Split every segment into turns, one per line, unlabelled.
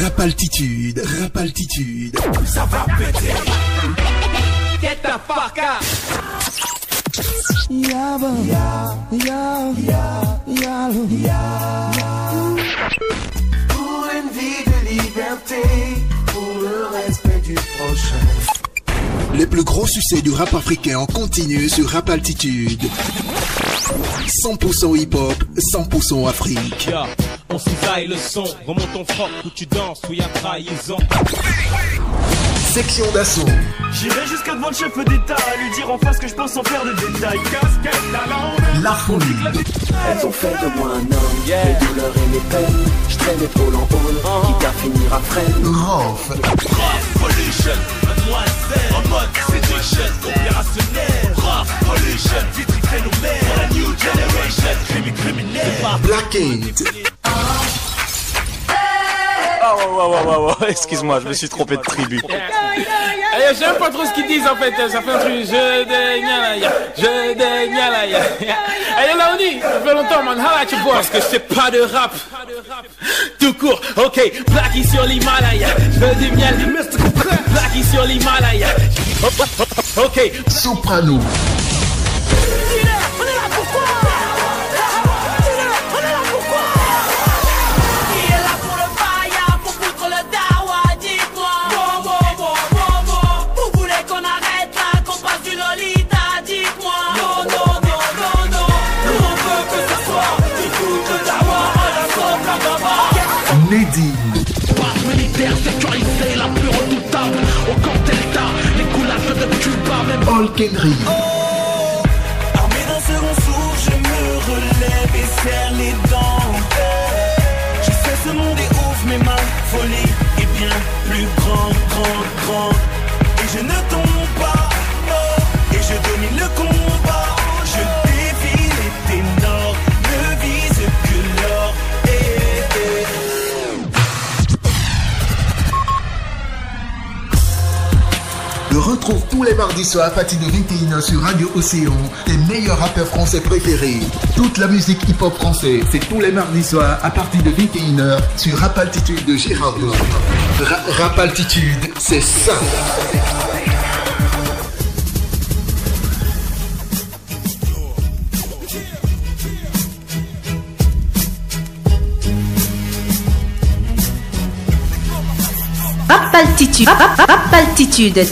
Rapaltitude, Rapaltitude.
Ça va péter. Get the fuck out. Pour une vie de liberté, pour le respect du prochain.
Les plus gros succès du rap africain en continu sur Rapaltitude. 100% hip-hop, 100% Afrique.
Yeah, on cisaille le son, remonte ton froc où tu danses, où y a trahison.
Section d'assaut.
J'irai jusqu'à devant le chef d'État, à lui dire en face que je pense sans faire de détails. Casquette, talent.
La folie.
Elles ont fait de moi un homme, les douleurs et les peines. Je traîne épaule en hall, quitte à finir à freine.
Rof.
Pollution, mademoiselle, en mode séduction, opérationnel. Rough pollution, vitri phénomène, pour la new generation, criminel.
Black Ant.
Oh, excuse-moi, je me suis trompé de tribu.
Je sais même pas trop ce qu'ils disent en fait, ça fait un truc, je dégnalaya. Allez là on dit, ça fait longtemps man, hala tu vois. Parce que je fais pas de rap, tout court, ok, Blacky sur l'Himalaya, je veux du miel, Blacky sur l'Himalaya, ok.
Soprano. Nedine.
Base militaire sécurisée, la plus redoutable. Au camp Delta, les coulages de Cuba, même.
Hulkenry.
Armé d'un second souffle, je me relève et serre les dents. Je sais ce monde est ouf, mais ma folie est bien plus grand. Et je ne tombe pas, non. Et je domine le combat. Je défie les ténors, ne vise que l'or.
Retrouve tous les mardis soirs à partir de 21h sur Radio Océan tes meilleurs rappeurs français préférés. Toute la musique hip-hop français, c'est tous les mardis soirs à partir de 21h sur Rapaltitude de Girardot. Rapaltitude, c'est ça.
Rapaltitude. Rapaltitude.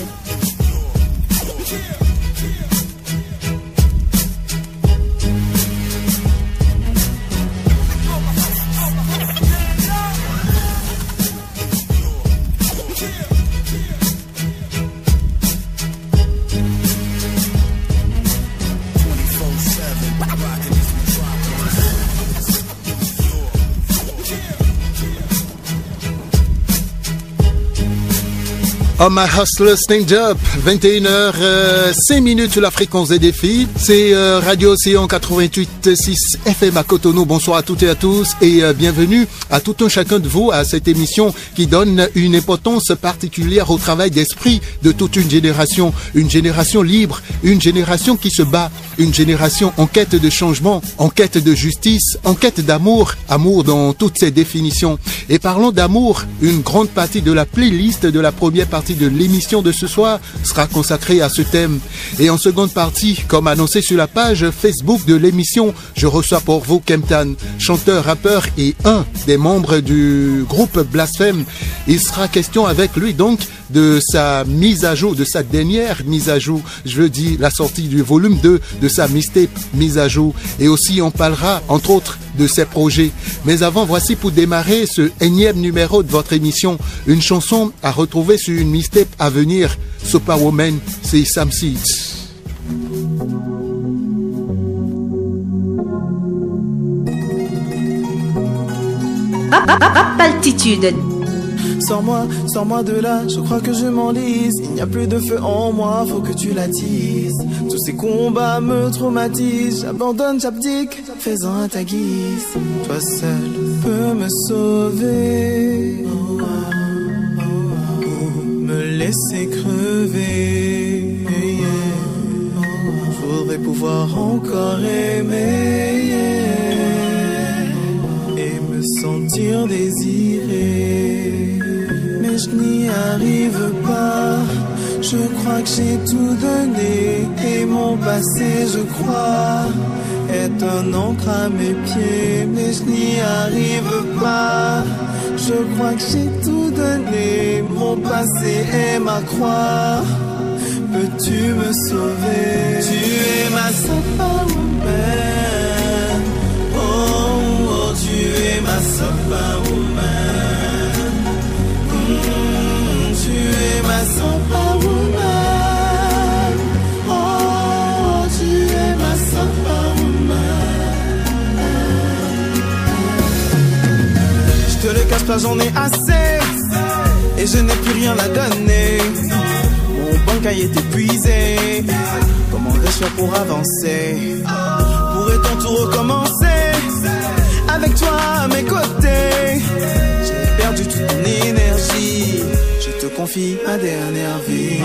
Oh my hustlers, stand up, 21h, 5 minutes sur la fréquence des défis. C'est Radio Océan 88.6 FM à Cotonou. Bonsoir à toutes et à tous et bienvenue à tout un chacun de vous à cette émission qui donne une importance particulière au travail d'esprit de toute une génération libre, une génération qui se bat, une génération en quête de changement, en quête de justice, en quête d'amour, amour dans toutes ses définitions. Et parlons d'amour, une grande partie de la playlist de la première partie de l'émission de ce soir sera consacrée à ce thème. Et en seconde partie, comme annoncé sur la page Facebook de l'émission, je reçois pour vous Kemptan, chanteur, rappeur et un des membres du groupe Blasphème. Il sera question avec lui donc de sa mise à jour, de sa dernière mise à jour, je veux dire la sortie du volume 2 de sa mixtape mise à jour. Et aussi on parlera entre autres de ses projets. Mais avant, voici pour démarrer ce énième numéro de votre émission, une chanson à retrouver sur une mixtape à venir, Superwoman, c'est Sam Seeds.
Rapaltitude.
Sors-moi de là, je crois que je m'enlise. Il n'y a plus de feu en moi, faut que tu l'attises. Tous ces combats me traumatisent. J'abandonne, j'abdique, fais-en à ta guise. Toi seul peux me sauver, ou me laisser crever. Je voudrais pouvoir encore aimer et me sentir désiré. mais je n'y arrive pas. Je crois que j'ai tout donné et mon passé, je crois, est un encre à mes pieds, mais je n'y arrive pas. Je crois que j'ai tout donné, mon passé est ma croix. Peux-tu me sauver? Tu es ma superwoman. Oh, oh, tu es ma superwoman. Tu es ma superwoman. Oh, tu es ma superwoman. Je te le cache pas, j'en ai assez. Et je n'ai plus rien à donner. Mon bancaille est épuisé. Comment vais-je faire pour avancer? Pourrait-on tout recommencer avec toi à mes côtés? J'ai perdu toute mon énergie. Je te confie ma dernière vie.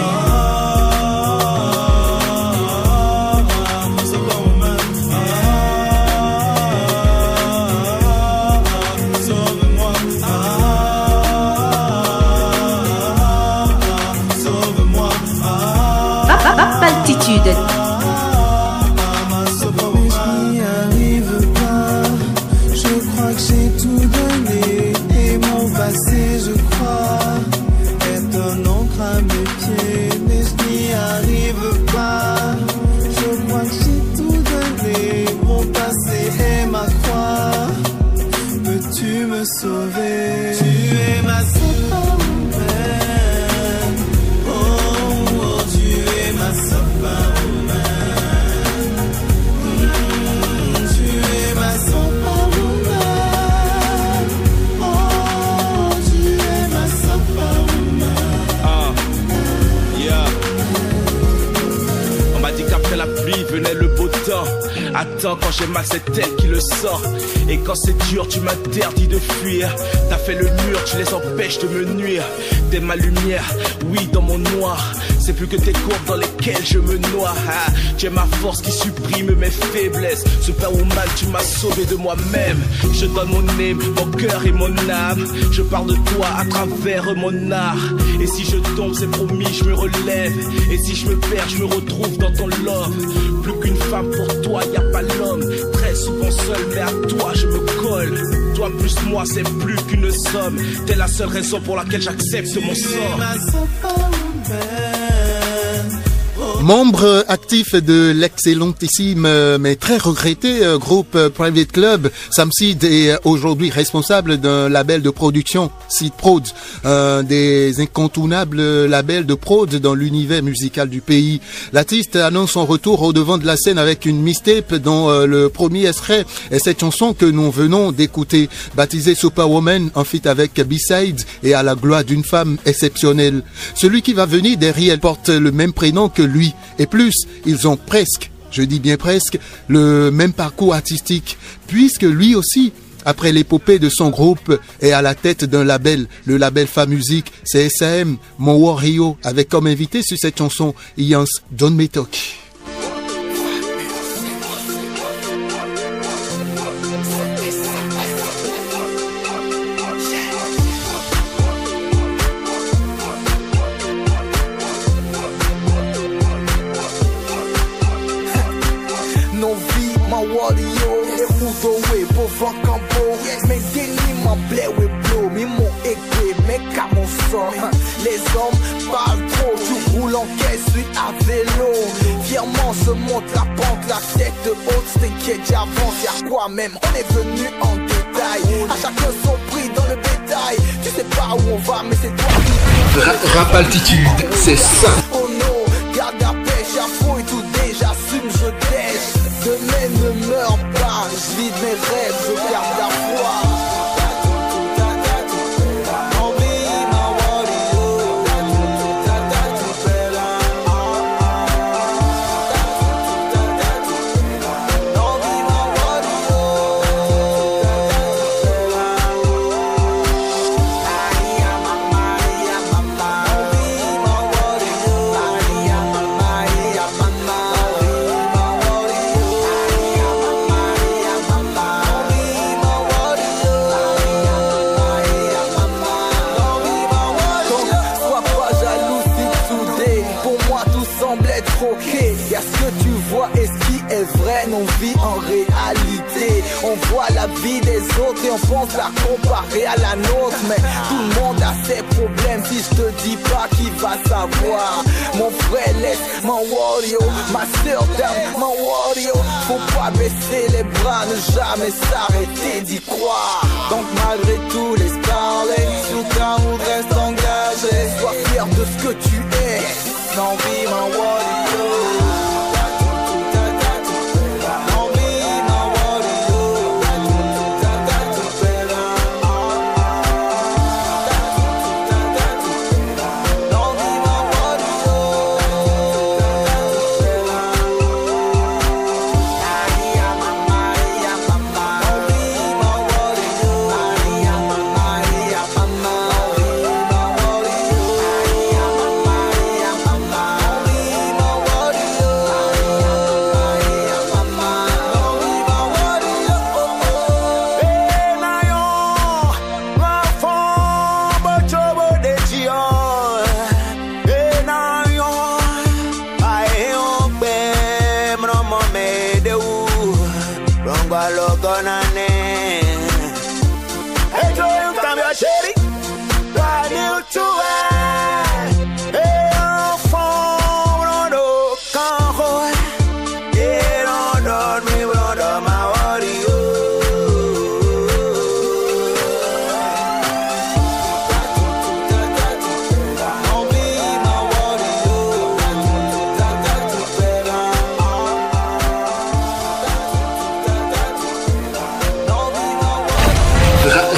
Altitude.
Mais je n'y arrive pas. Je crois que j'ai tout donné et mon passé, je crois, est un encre à mes pieds, mais je n'y arrive pas. Je crois que j'ai tout donné, mon passé est ma croix. Peux-tu me sauver? Tu es ma superwoman. Oh, oh, tu es ma superwoman. Tu es ma superwoman. Oh, tu es ma superwoman.
Yeah. On m'a dit qu'après la pluie venait le beau temps. Attends, quand j'ai mal, c'est elle qui le sort. Et quand c'est dur, tu m'interdis de fuir. T'as fait le mur, tu les empêches de me nuire. T'es ma lumière, oui, dans mon noir. C'est plus que tes courbes dans lesquelles je me noie. Ah, tu es ma force qui supprime mes faiblesses. Superwoman, tu m'as sauvé de moi-même. Je donne mon nez, mon cœur et mon âme. Je parle de toi à travers mon art. Et si je tombe, c'est promis, je me relève. Et si je me perds, je me retrouve dans ton love. Plus qu'une femme pour toi, y a pas l'homme. Très souvent seul, mais à toi je me colle. Toi plus moi, c'est plus qu'une somme. T'es la seule raison pour laquelle j'accepte mon sort.
Membre actif de l'excellentissime mais très regretté groupe Private Club, Sam Seed est aujourd'hui responsable d'un label de production, Seed Prod, un des incontournables labels de prod dans l'univers musical du pays. L'artiste annonce son retour au devant de la scène avec une mixtape dont le premier extrait est cette chanson que nous venons d'écouter, baptisée Superwoman, en feat avec B-Side et à la gloire d'une femme exceptionnelle. Celui qui va venir derrière porte le même prénom que lui. Et plus, ils ont presque, je dis bien presque, le même parcours artistique, puisque lui aussi, après l'épopée de son groupe, est à la tête d'un label, le label Famusique, c'est SAM, Mon Wario, avec comme invité sur cette chanson, Ians Don't Me Talk.
Les hommes parlent trop, tu roules en caisse, lui à vélo. Fièrement se monte la pente, la tête haute, t'inquiète, j'avance, y'a quoi même, on est venu en détail. À chacun son prix dans le bétail. Tu sais pas où on va, mais c'est toi qui...
Rap Altitude, c'est ça.
Oh non, garde la pêche, j'affouille tout déjà, j'assume, je tèche. Demain ne meurt pas, je vide mes rêves, je garde la foi. des autres et on pense la comparer à la nôtre. Mais tout le monde a ses problèmes, si je te dis pas qui va savoir. Mon frère laisse mon warrior, ma soeur dame mon warrior. Faut pas baisser les bras, ne jamais s'arrêter d'y croire. Donc malgré tout laisse parler, sur ta route reste engagé. Sois fier de ce que tu es, non vive mon warrior.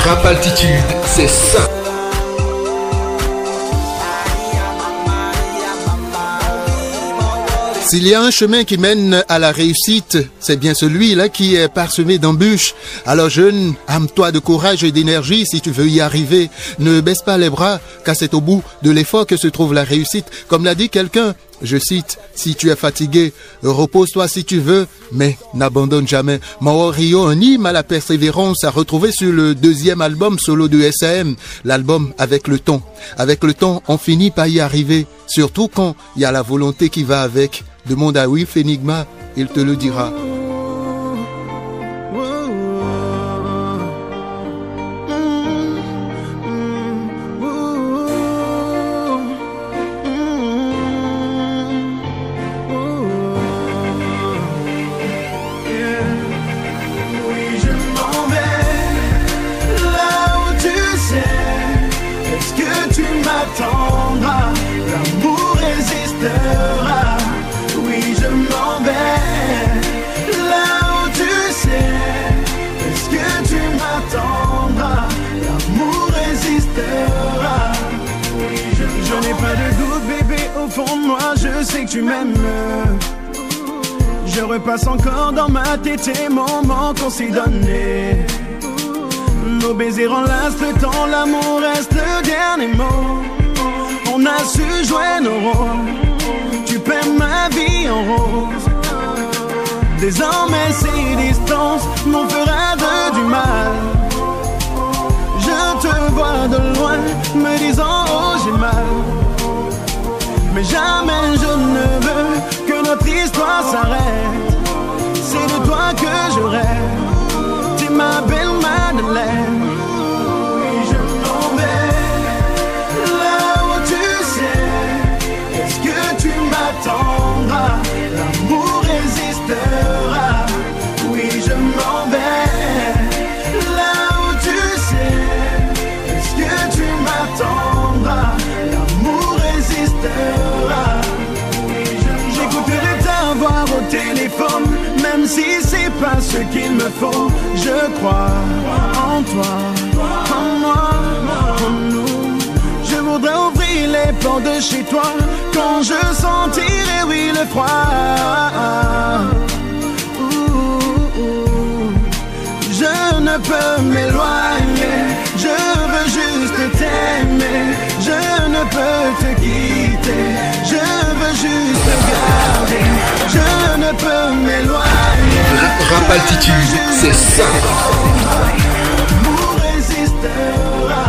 Rap Altitude, c'est ça. S'il y a un chemin qui mène à la réussite, c'est bien celui-là qui est parsemé d'embûches. Alors jeune, arme-toi de courage et d'énergie si tu veux y arriver. Ne baisse pas les bras, car c'est au bout de l'effort que se trouve la réussite. Comme l'a dit quelqu'un, je cite, si tu es fatigué, repose-toi si tu veux, mais n'abandonne jamais. Maorio, un hymne à la persévérance, à retrouver sur le deuxième album solo de SAM, l'album Avec le temps. Avec le temps, on finit par y arriver, surtout quand il y a la volonté qui va avec. Demande à Wilf Enigma, il te le dira.
L'amour résistera. Oui, je m'en vais là où tu sais. Est-ce que tu m'attendras? L'amour résistera. Oui, je n'ai pas de doute, bébé, au fond de moi, je sais que tu m'aimes. Je repasse encore dans ma tête les moments qu'on s'est donnés. Nos baisers enlacent le temps, l'amour reste le dernier mot. On a su jouer nos rôles, tu peins ma vie en rose. Désormais ces distances m'en fera du mal. Je te vois de loin, me disant oh j'ai mal. Mais jamais je ne veux que notre histoire s'arrête. C'est de toi que je rêve, t'es ma belle Madeleine. Oui, je m'en vais là où tu sais. Est-ce que tu m'attendras? L'amour résistera. Oui, je m'en vais là où tu sais. Est-ce que tu m'attendras? L'amour résistera. Oui, j'écouterai ta voix au téléphone, même si c'est pas ce qu'il me faut. Je crois en toi, en moi, en nous. Je voudrais ouvrir les portes de chez toi quand je sentirai, oui, le froid. Je ne peux m'éloigner, je veux juste t'aimer. Je ne peux te quitter, je veux juste te garder. Je ne peux m'éloigner.
Rap Altitude, c'est ça.
L'amour résistera.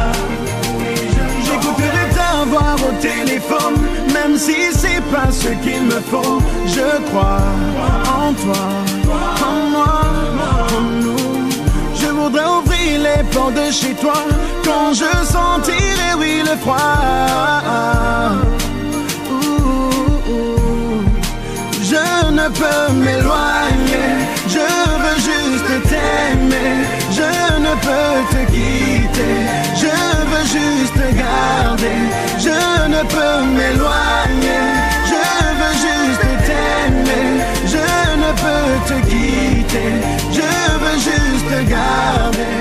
J'écouterai ta voix au téléphone, même si c'est pas ce qu'il me faut. Je crois en toi, en moi, en nous. Je voudrais ouvrir les portes de chez toi quand je sentirai, oui, le froid. Je ne peux m'éloigner, je veux juste t'aimer. Je ne peux te quitter, je veux juste te garder. Je ne peux m'éloigner, je veux juste t'aimer. Je ne peux te quitter, je veux juste te garder.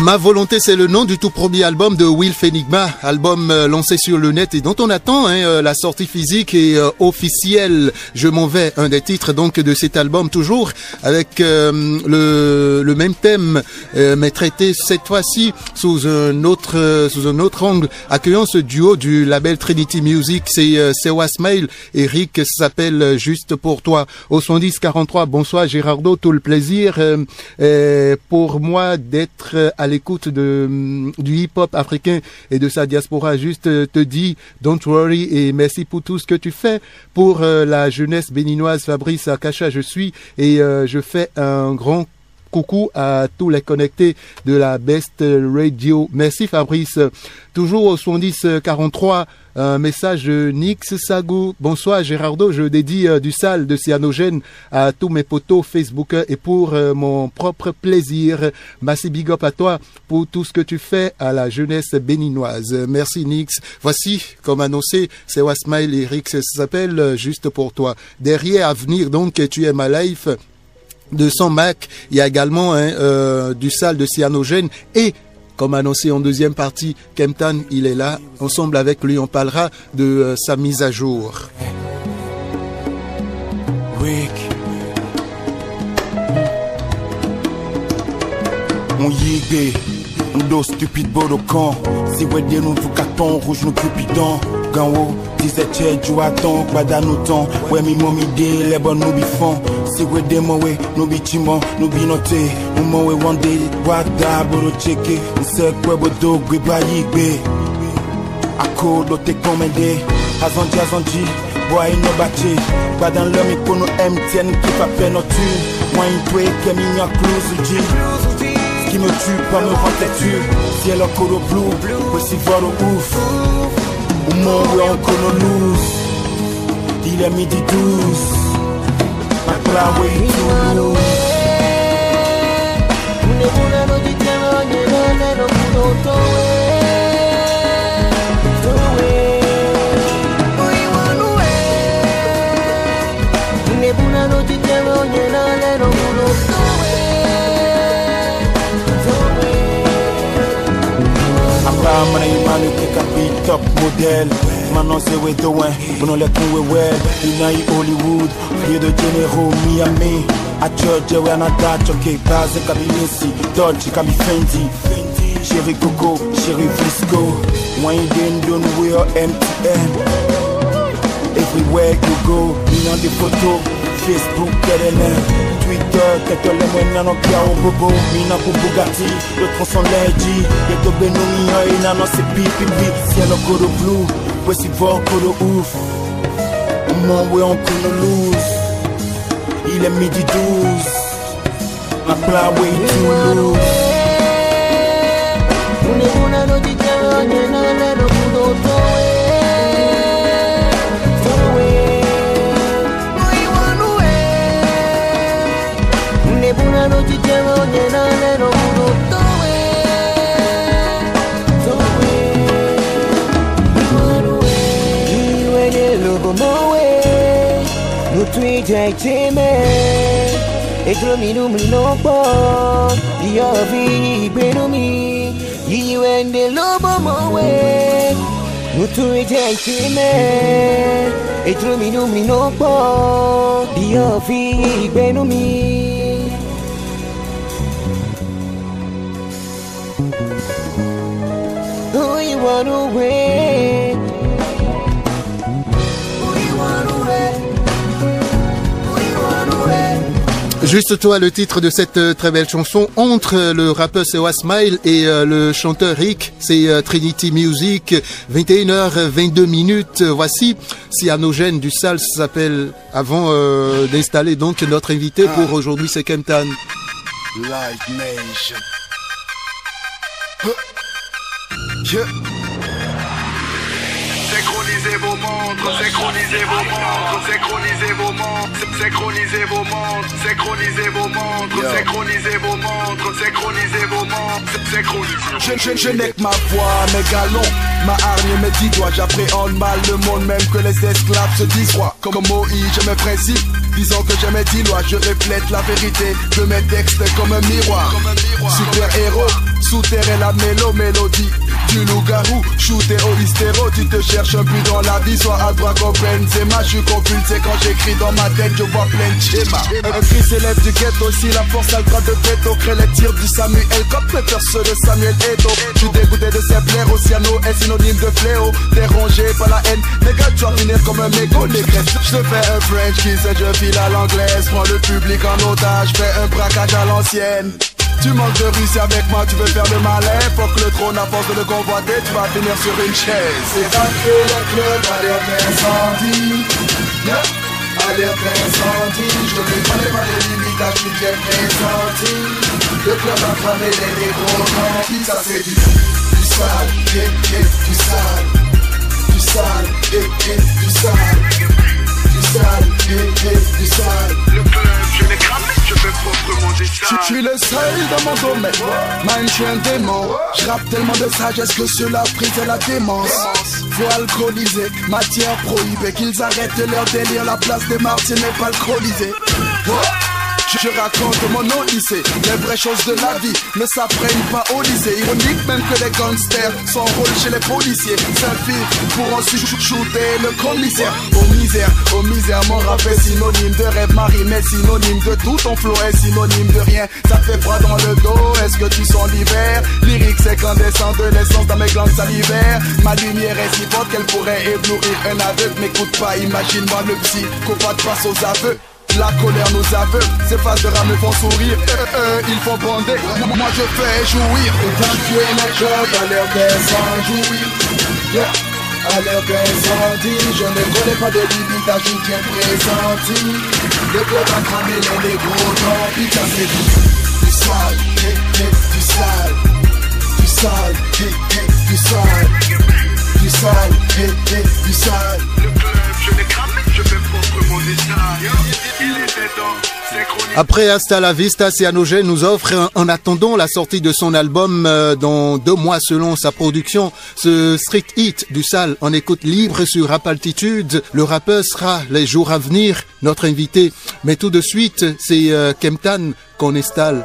Ma volonté, c'est le nom du tout premier album de Wilf Enigma, album lancé sur le net et dont on attend la sortie physique et officielle. Je m'en vais, un des titres donc de cet album, toujours avec le même thème, mais traité cette fois-ci sous un autre angle, accueillant ce duo du label Trinity Music. C'est Sewa Smile et Rick, s'appelle Juste pour toi. Au 70-43, bonsoir Gérardo, tout le plaisir pour moi d'être à l'écoute du hip-hop africain et de sa diaspora. Juste te dis don't worry et merci pour tout ce que tu fais pour la jeunesse béninoise. Fabrice Akacha je suis et je fais un grand coucou à tous les connectés de la Best Radio. Merci Fabrice. Toujours au 70-43, un message de Nix Sagou. Bonsoir Gérardo, je dédie du sale de cyanogène à tous mes potos Facebookers et pour mon propre plaisir. Merci big up à toi pour tout ce que tu fais à la jeunesse béninoise. Merci Nix. Voici, comme annoncé, c'est Wasmail et Rick, ça s'appelle Juste pour toi. Derrière à venir donc, tu es ma life de Son Mac, il y a également du sale de cyanogène et comme annoncé en deuxième partie, Kemptan, il est là. Ensemble avec lui, on parlera de sa mise à jour.
Rick. On y on dos stupide bodocan. Si ouais des nous carton rouge nous cupidons. Ganwo, disait tchè du attend, pas d'un autant. Ouais mi mon idée, les bonnes nous bifons. Si ouais des mots nous bitimons, nous binoté. Nous mots one day, wada bodo checké. On sait quoi bodo gwe bayigbe. Ako do te commandé. Azanji, boy no baché. Pas dans l'homme qu'on nous MTN qui fa peine au tu. Moi une toué que mi a close ji. Qui me tue, pas me rend têtu. Si elle a colo blue, aussi voir au ouf. Au monde où on connaît loose. Il est midi 12. Ma plat way too loose. Mana imanu ke kapi top model. Maintenant c'est we doing, on les coups well. In Hollywood, Rio de Janeiro, Miami. À Georgia, we na Dutch, okay. Base Kabinesi, Dolce, Kabi Fendi. Chéri Coco, Chéri Frisco. Wine don't we are MTN. Everywhere you go, in on the photo, Facebook, LNN. Twitter, que les moyens n'ont pas au bobo. Mina pour Bugatti, le tronçon lady. Y'a de Benoît, il n'a pas c'est pipi. Si elle a code blue, ouais si voir code ouf. Au monde où on peut nous lose. Il est midi 12. Ma plat way too loose.
E tromi numeri non può. Io vi bene mi. Io ende lobo moe. Nu tu e me. E tromi numeri non può. Io vi bene mi. Oh, you want away.
Juste toi, le titre de cette très belle chanson, entre le rappeur Sewa Smile et le chanteur Rick, c'est Trinity Music, 21h22. Voici Cyanogène du Sal, ça s'appelle, avant d'installer donc notre invité pour aujourd'hui, c'est Kemptan.
Live Nation. Yeah.
Synchronisez vos montres, synchronisez vos montres, synchronisez vos montres, synchronisez vos montres, synchronisez vos montres, synchronisez vos montres, synchronisez vos montres, synchronisez.
Je n'ai que ma voix, mes galons, ma hargne, mes 10 doigts. J'appréhende mal le monde, même que les esclaves se disent rois. Comme Moïse, j'ai mes principes. Disons que j'ai mes 10 lois, je reflète la vérité de mes textes comme un miroir. Super héros, sous terre et la mélodie du loup-garou, shooté au hystéro. Tu te cherches un but dans la vie, soit à droite comme Benzema. Je suis compulsé quand j'écris dans ma tête, je vois plein de schémas. Un cri s'élève du ghetto, si la force a le droit de veto. Crée les tirs du Samuel, comme mes ceux de Samuel Eto'o. Je suis dégoûté de ces blaireaux, Oceano est synonyme de fléau. Dérangé par la haine, les gars tu vas finir comme un mégot, les graisses. Je te fais un French kiss et je file à l'anglaise. Prends le public en otage, fais un braquage à l'ancienne. Tu manques de Russie avec moi, tu veux faire le malin. Faut que le trône, à force de le convoiter, tu vas finir sur une chaise.
C'est rentrer le club, alerte incendie. Alerte incendie. Je ne connais pas les limites, à qui j'ai pressenti. Le club a cramé les négros remplis. Ça c'est du sale, du sale. Du sale, du sale. Du sale, du sale.
Le club, je l'ai cramé, je fais proprement des salles.
Je suis le seul dans mon domaine, man, je suis un démon. Je rappe tellement de sagesse que cela prise la démence. Faut alcooliser, matière prohibée. Qu'ils arrêtent leur délire, la place des martyrs n'est pas alcoolisée. Je raconte mon odyssée, les vraies choses de la vie ne s'apprennent pas au lycée. Ironique même que les gangsters s'enrôlent chez les policiers. S'infiltrent pour ensuite shooter le commissaire. Au misère, mon rap est synonyme de rêve marine, mais synonyme de tout. Ton flow est synonyme de rien, ça fait froid dans le dos. Est-ce que tu sens l'hiver? Lyrique c'est candescent de l'essence dans mes glandes salivaires. Ma lumière est si forte qu'elle pourrait éblouir un aveugle. M'écoute pas, imagine-moi le psy, qu'on va te face aux aveux. La colère nous aveugle, ces phases de rame me font sourire. Ils font bander, moi je fais jouir.
Évacuer le club, alerte incendie. Alerte incendie. Je ne connais pas de limite, à qui j'ai pressenti. Le club a cramé les négros, tant pis, ça c'est du sale, du sale. Du sale, du sale. Du sale, du sale.
Le club, je l'ai cramé, je fais proprement des salles.
Après Hasta la Vista, Cyanogène nous offre en attendant la sortie de son album dans 2 mois selon sa production. Ce street hit du Sale en écoute libre sur Rap Altitude. Le rappeur sera les jours à venir notre invité. Mais tout de suite, c'est Kemtan qu'on installe.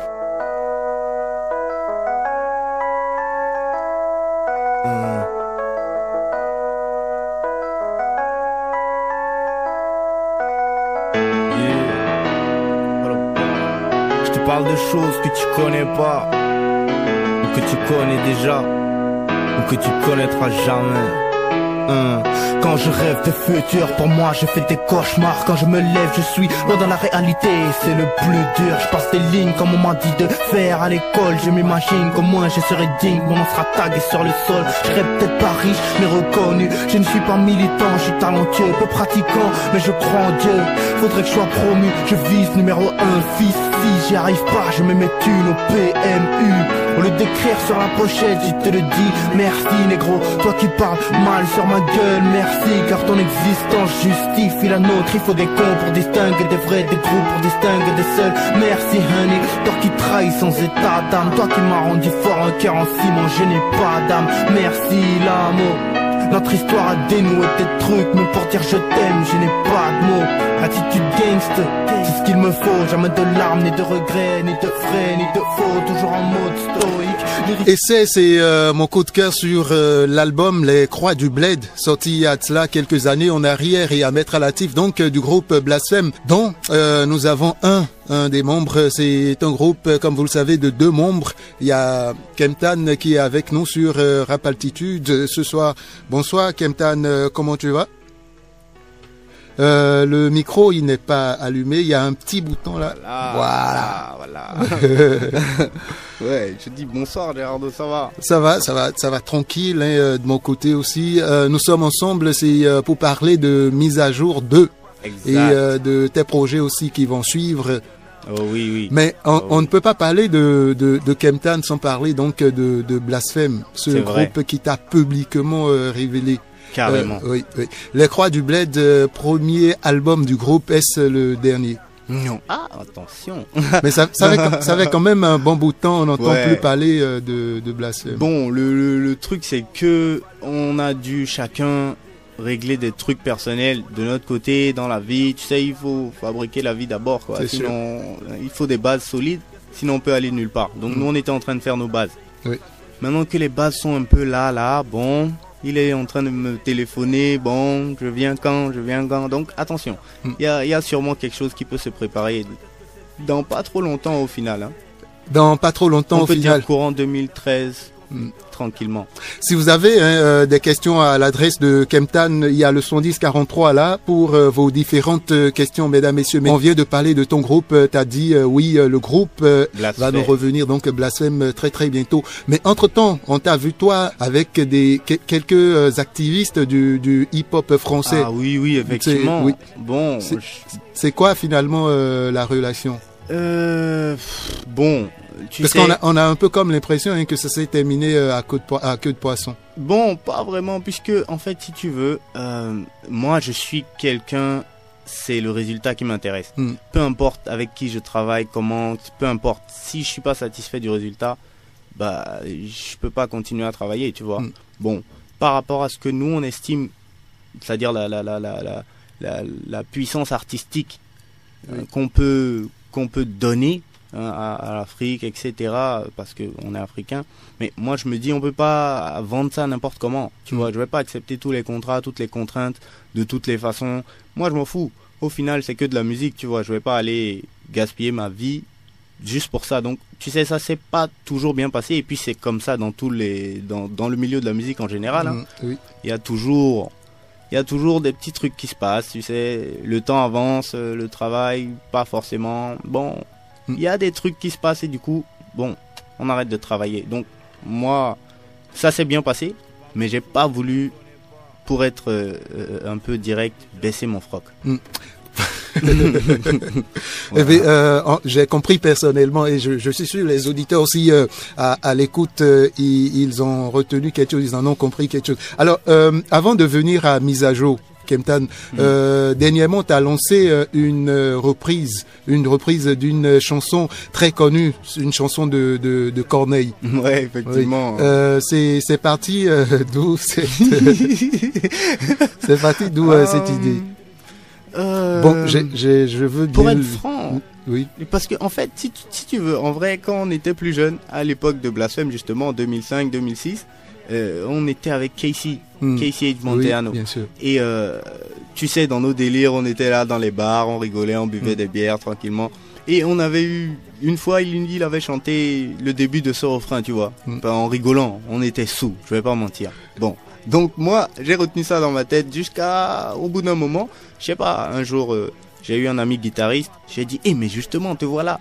Parle de choses que tu connais pas, ou que tu connais déjà, ou que tu connaîtras jamais. Quand je rêve de futur, pour moi je fais des cauchemars. Quand je me lève, je suis loin dans la réalité, c'est le plus dur. Je passe des lignes comme on m'a dit de faire à l'école. Je m'imagine qu'au moins je serai digne, mon nom sera tagué sur le sol. Je serai peut-être pas riche, mais reconnu. Je ne suis pas militant, je suis talentueux, peu pratiquant, mais je crois en Dieu. Faudrait que je sois promu, je vise numéro 1, fils. Si j'y arrive pas, je me mets une au PMU. Au lieu d'écrire sur la pochette, je te le dis, merci négro. Toi qui parles mal sur ma gueule, merci. Car ton existence justifie la nôtre. Il faut des cons pour distinguer des vrais, des groupes pour distinguer des seuls. Merci honey, toi qui trahis sans état d'âme. Toi qui m'as rendu fort un cœur en ciment, je n'ai pas d'âme. Merci l'amour. Notre histoire a dénoué des trucs, mais pour dire je t'aime, je n'ai pas de mots. Attitude gangster, c'est ce qu'il me faut. Jamais de larmes, ni de regrets, ni de frais, ni de faux. Toujours en mode stoïque.
Et c'est mon coup de cœur sur l'album Les Croix du Bled, sorti il y a cela quelques années en arrière et à mettre à l'actif donc du groupe Blasphème, dont nous avons un des membres. C'est un groupe, comme vous le savez, de 2 membres. Il y a Kemtan qui est avec nous sur Rap Altitude ce soir. Bonsoir Kemtan, comment tu vas? Le micro il n'est pas allumé, il y a un petit bouton là.
Voilà. Ouais, je dis bonsoir Gérardo, ça va?
Ça va tranquille hein, de mon côté aussi. Nous sommes ensemble, c'est pour parler de mise à jour 2 et de tes projets aussi qui vont suivre
Oh oui, oui.
Mais on ne peut pas parler de Kemptan sans parler donc de Blasphème, ce groupe qui t'a publiquement révélé.
Carrément.
Oui. Les Croix du Bled, premier album du groupe, est-ce le dernier?
Non. Ah, attention.
Mais ça avait quand même un bon bout de temps, on n'entend plus parler de Blasphème.
Bon, le truc c'est que on a dû chacun régler des trucs personnels de notre côté dans la vie. Tu sais, il faut fabriquer la vie d'abord, quoi. Sinon, il faut des bases solides, sinon on peut aller nulle part. Donc nous, on était en train de faire nos bases.
Oui.
Maintenant que les bases sont un peu là, bon, il est en train de me téléphoner, bon, je viens quand. Donc attention, il y a sûrement quelque chose qui peut se préparer dans pas trop longtemps au final. Hein.
Dans pas trop longtemps au final.
On peut dire courant 2013. Tranquillement.
Si vous avez des questions à l'adresse de Kemptan, il y a le 11043 là pour vos différentes questions, mesdames, messieurs. Mais on vient de parler de ton groupe, t'as dit oui, le groupe va nous revenir, donc Blasphème très très bientôt. Mais entre-temps, on t'a vu toi avec quelques activistes du hip-hop français.
Ah oui, effectivement.
Oui.
Bon,
c'est quoi finalement la relation?
Bon,
parce qu'on a un peu comme l'impression que ça s'est terminé à queue de poisson.
Bon, pas vraiment, puisque en fait, si tu veux, moi je suis quelqu'un, c'est le résultat qui m'intéresse. Peu importe avec qui je travaille, comment, peu importe. Si je suis pas satisfait du résultat, bah je peux pas continuer à travailler, tu vois. Bon, par rapport à ce que nous on estime, c'est-à-dire la puissance artistique qu'on peut donner à l'Afrique, etc., parce qu'on est africain. Mais moi, je me dis, on peut pas vendre ça n'importe comment. Tu vois, je vais pas accepter tous les contrats, toutes les contraintes, de toutes les façons. Moi, je m'en fous. Au final, c'est que de la musique, tu vois. Je vais pas aller gaspiller ma vie juste pour ça. Donc, tu sais, ça s'est pas toujours bien passé. Et puis, c'est comme ça dans dans le milieu de la musique en général. Hein.
Oui.
Il y a toujours des petits trucs qui se passent, tu sais, le temps avance, le travail, pas forcément. Bon, il y a des trucs qui se passent et du coup, bon, on arrête de travailler. Donc, moi, ça s'est bien passé, mais j'ai pas voulu, pour être un peu direct, baisser mon froc.
Voilà. J'ai compris personnellement et je suis sûr les auditeurs aussi à l'écoute ils ont retenu quelque chose, ils en ont compris quelque chose. Alors avant de venir à Mise à jour, Kemptan, dernièrement tu as lancé une reprise d'une chanson très connue, une chanson de Corneille.
Ouais, effectivement.
Oui. C'est parti d'où c'est parti d'où cette idée? Bon, je veux bien...
Pour être franc,
oui.
Parce que en fait, si tu veux, en vrai, quand on était plus jeune, à l'époque de Blasphème, justement, en 2005-2006, on était avec Casey H. Monteano.
Oui, bien sûr.
Et tu sais, dans nos délires, on était là dans les bars, on rigolait, on buvait des bières tranquillement. Et on avait eu, une fois, il avait chanté le début de ce refrain, tu vois, en rigolant. On était sous, je vais pas mentir. Bon. Donc moi, j'ai retenu ça dans ma tête jusqu'au bout d'un moment. Je sais pas, un jour, j'ai eu un ami guitariste. J'ai dit, mais justement, te voilà.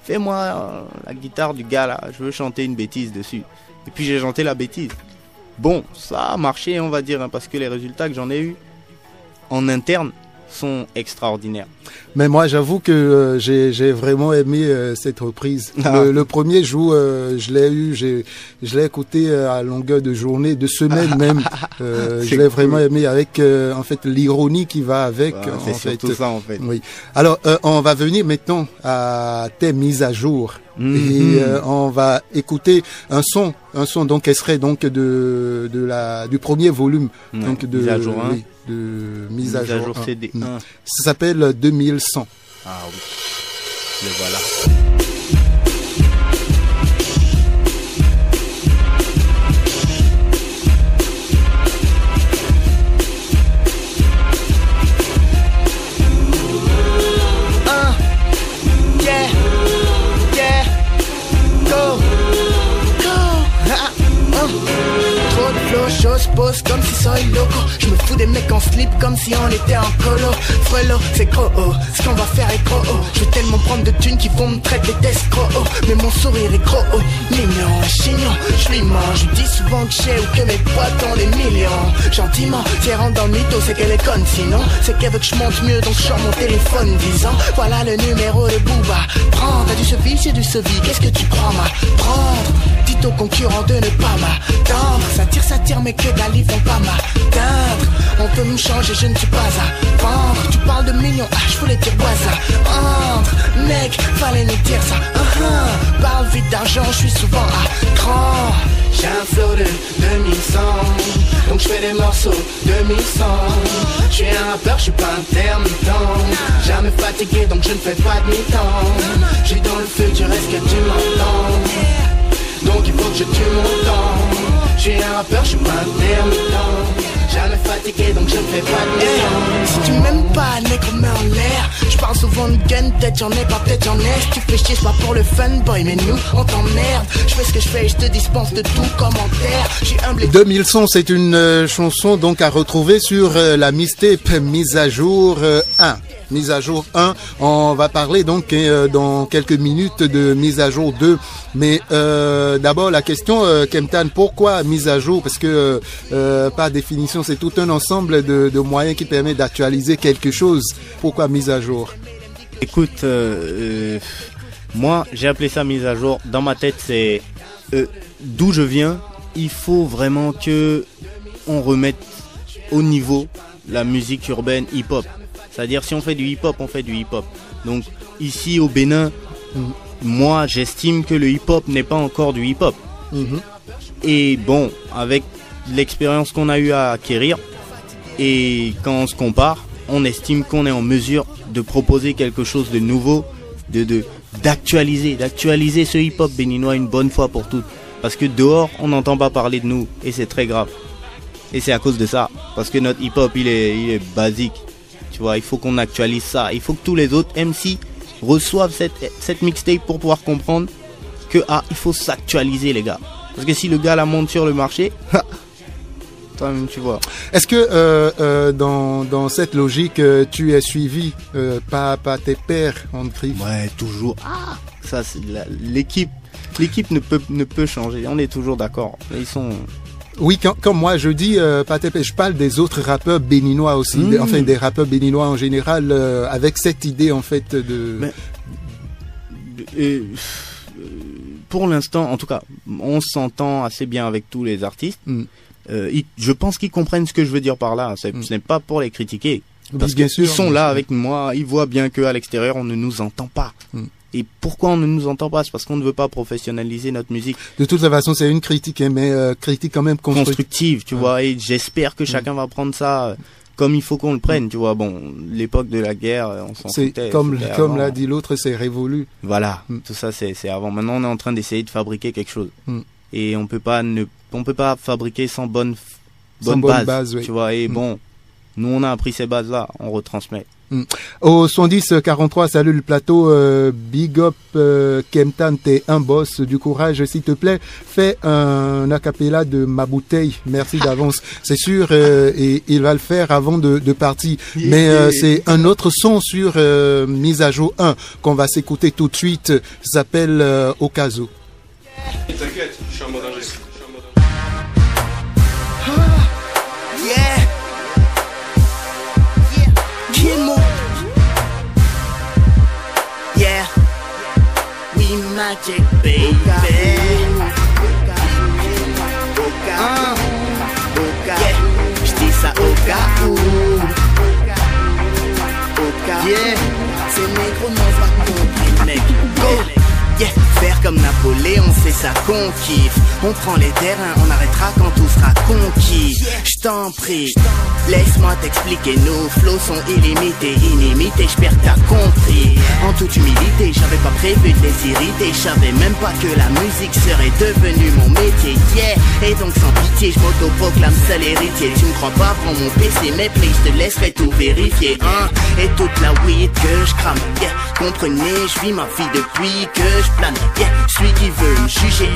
Fais-moi la guitare du gars là. Je veux chanter une bêtise dessus. Et puis j'ai chanté la bêtise. Bon, ça a marché, on va dire, hein, parce que les résultats que j'en ai eu en interne sont extraordinaires.
Mais moi, j'avoue que j'ai vraiment aimé cette reprise. Le premier jour, je l'ai écouté à longueur de journée, de semaine même. Je l'ai vraiment aimé avec en fait l'ironie qui va avec.
C'est surtout ça en fait.
Oui. Alors, on va venir maintenant à tes mises à jour. Et on va écouter un son donc extrait donc du premier volume donc de
mise à jour 1.
Oui, de mise à jour
CD 1.
Ça s'appelle 2100.
Ah oui. Le voilà.
flow, chose pose comme si ça est loco. Je me fous des mecs en slip comme si on était en colo. Frello, c'est gros oh, ce qu'on va faire est gros oh. Je vais tellement prendre de thunes qu'ils vont me traiter d'escroc oh. Mais mon sourire est gros oh, mignon, chignon. Je lui mange, je dis souvent que j'ai ou que mes potes ont des millions. Gentiment, si elle rentre dans le mytho, c'est qu'elle est conne. Sinon, c'est qu'elle veut que je monte mieux, donc je sors mon téléphone disant voilà le numéro de Booba. Prends, t'as du sevi, j'ai du sevi. Qu'est-ce que tu crois m'apprendre? Dites aux concurrents de ne pas m'attendre. Ça tire, mais que dalle, ils vont pas m'atteindre. On peut me changer, je ne suis pas à vendre. Tu parles de millions, ah, je voulais dire voisin. Entre, mec, fallait nous dire ça. Parle vite d'argent, je suis souvent à cran. J'ai un flow de 2100, donc je fais des morceaux de 1100. Je suis un rappeur, je suis pas intermittent. Jamais fatigué, donc je ne fais pas de mi-temps. Je suis dans le futur, est-ce que tu m'entends? Donc il faut que je tue mon temps. Je suis un rappeur, je suis pas intermittent. Jamais fatigué, donc je ne fais pas de mi-temps. Si tu m'aimes pas, négro, mets en l'air. Je parle souvent de gun, peut-être j'en ai pas, peut-être j'en ai. Si tu fais chier, c'est pas pour le fun, boy, mais nous, on t'emmerde. Je fais ce que je fais et je te dispense de tout commentaire. J'ai humble.
2100, c'est une chanson donc à retrouver sur la mixtape Mise à jour 1. Mise à jour 1, on va parler donc dans quelques minutes de mise à jour 2. Mais d'abord la question, Kemptan, pourquoi mise à jour? Parce que par définition, c'est tout un ensemble de moyens qui permet d'actualiser quelque chose. Pourquoi mise à jour?
Écoute, moi j'ai appelé ça mise à jour. Dans ma tête, c'est d'où je viens. Il faut vraiment que on remette au niveau la musique urbaine hip-hop. C'est-à-dire, si on fait du hip-hop, on fait du hip-hop. Donc, ici au Bénin, moi, j'estime que le hip-hop n'est pas encore du hip-hop. Et bon, avec l'expérience qu'on a eu à acquérir, et quand on se compare, on estime qu'on est en mesure de proposer quelque chose de nouveau, d'actualiser ce hip-hop béninois une bonne fois pour toutes. Parce que dehors, on n'entend pas parler de nous, et c'est très grave. Et c'est à cause de ça, parce que notre hip-hop, il est basique. Tu vois, il faut qu'on actualise ça. Il faut que tous les autres MC reçoivent cette mixtape pour pouvoir comprendre que il faut s'actualiser, les gars. Parce que si le gars la monte sur le marché, toi-même tu vois.
Est-ce que dans cette logique, tu es suivi par tes pairs en griffe?
Ouais, toujours. Ça, c'est l'équipe. L'équipe ne peut changer. On est toujours d'accord. Ils sont.
Oui, quand moi je dis je parle des autres rappeurs béninois aussi, enfin des rappeurs béninois en général, avec cette idée en fait de.
Pour l'instant, en tout cas, on s'entend assez bien avec tous les artistes. Je pense qu'ils comprennent ce que je veux dire par là. Ce n'est pas pour les critiquer, parce qu'ils sont là avec moi. Ils voient bien qu'à l'extérieur on ne nous entend pas. Et pourquoi on ne nous entend pas? C'est parce qu'on ne veut pas professionnaliser notre musique.
De toute façon, c'est une critique, mais critique quand même constructive,
tu vois. Et j'espère que chacun va prendre ça comme il faut qu'on le prenne, tu vois. Bon, l'époque de la guerre, on s'en foutait.
Comme l'a dit l'autre, c'est révolu.
Voilà, tout ça c'est avant. Maintenant, on est en train d'essayer de fabriquer quelque chose. Et on peut pas fabriquer sans bonne base, tu vois. Et bon, nous on a appris ces bases-là, on retransmet.
Au 110-43, salut le plateau, big up Kemptan, t'es un boss, du courage s'il te plaît, fais un acapella de Ma Bouteille, merci d'avance, c'est sûr, et il va le faire avant de partir, mais c'est un autre son sur Mise à jour 1 qu'on va s'écouter tout de suite, ça s'appelle Okazo.
T'inquiète, je suis en mode ingé.
Magic baby, j'dis ça au cas où, c'est négro, non, va compris, mec, go. Faire comme Napoléon, c'est ça qu'on kiffe. On prend les terrains, on arrêtera quand tout sera conquis. J't'en prie, laisse-moi t'expliquer. Nos flows sont illimités, inimités, j'espère que t'as compris. En toute humilité, j'avais pas prévu de les irriter. J'savais même pas que la musique serait devenue mon métier, Et donc sans pitié, j'm'autoproclame seul héritier. Tu me crois pas, prends mon PC, mes plays, j'te laisserai tout vérifier, Et toute la weed que j'crame, comprenez, j'vis ma vie depuis que j'plane,
Celui qui veut me juger,